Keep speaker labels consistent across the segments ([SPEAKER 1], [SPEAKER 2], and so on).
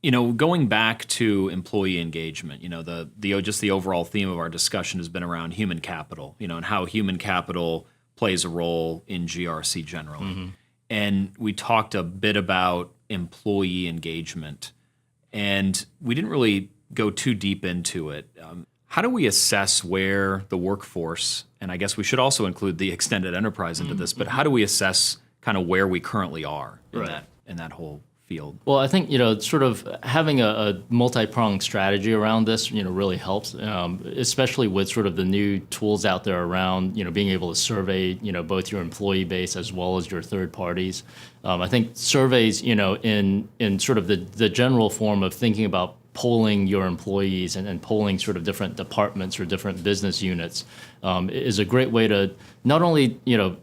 [SPEAKER 1] Going back to employee engagement, just the overall theme of our discussion has been around human capital, and how human capital plays a role in GRC generally. Mm-hmm. And we talked a bit about employee engagement, and we didn't really go too deep into it. How do we assess where the workforce, and I guess we should also include the extended enterprise into this, but how do we assess kind of where we currently are in that whole field?
[SPEAKER 2] Well, I think, sort of having a multi-pronged strategy around this, really helps, especially with sort of the new tools out there around, being able to survey, both your employee base as well as your third parties. I think surveys, in sort of the general form of thinking about polling your employees and polling sort of different departments or different business units is a great way to not only,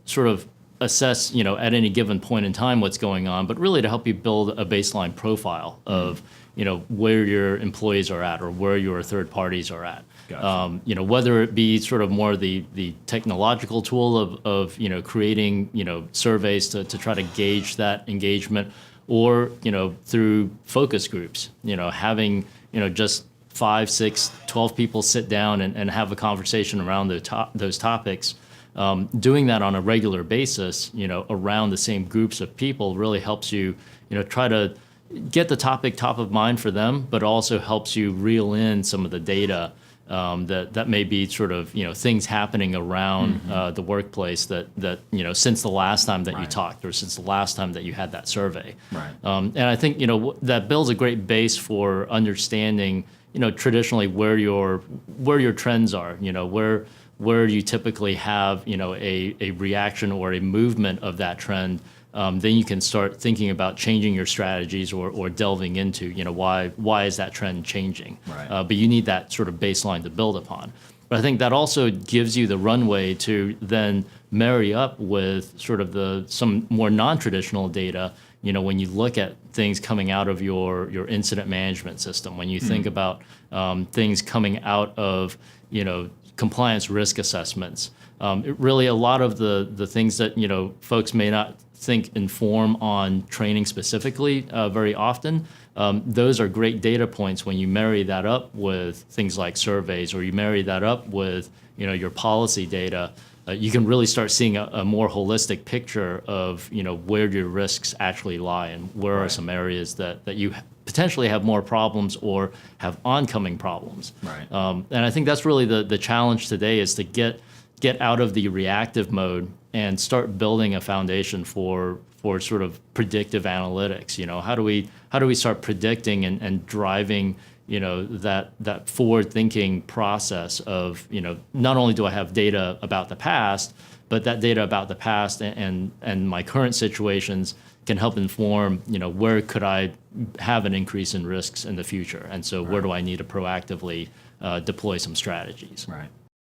[SPEAKER 2] sort of assess, at any given point in time what's going on, but really to help you build a baseline profile of, where your employees are at or where your third parties are at. Gotcha. Whether it be sort of more the technological tool of creating, surveys to try to gauge that engagement, or, through focus groups, having, just 5, 6, 12 people sit down and have a conversation around those topics. Doing that on a regular basis, around the same groups of people really helps you, try to get the topic top of mind for them, but also helps you reel in some of the data that may be sort of, things happening around the workplace that since the last time that you talked or since the last time that you had that survey.
[SPEAKER 1] Right.
[SPEAKER 2] And I think, that builds a great base for understanding, traditionally where your trends are, where you typically have, a reaction or a movement of that trend. Then you can start thinking about changing your strategies or delving into, why is that trend changing?
[SPEAKER 1] Right.
[SPEAKER 2] But you need that sort of baseline to build upon. But I think that also gives you the runway to then marry up with sort of some more non-traditional data, when you look at things coming out of your incident management system, when you think about things coming out of, compliance risk assessments. Really, a lot of the things that folks may not think inform on training specifically very often. Those are great data points when you marry that up with things like surveys, or you marry that up with your policy data. You can really start seeing a more holistic picture of where your risks actually lie and where are some areas that you potentially have more problems or have oncoming problems.
[SPEAKER 1] Right.
[SPEAKER 2] And I think that's really the challenge today, is to get out of the reactive mode and start building a foundation for sort of predictive analytics. How do we start predicting and driving that forward thinking process of not only do I have data about the past, but that data about the past and my current situations can help inform, where could I have an increase in risks in the future? And so where do I need to proactively deploy some strategies?
[SPEAKER 1] Right.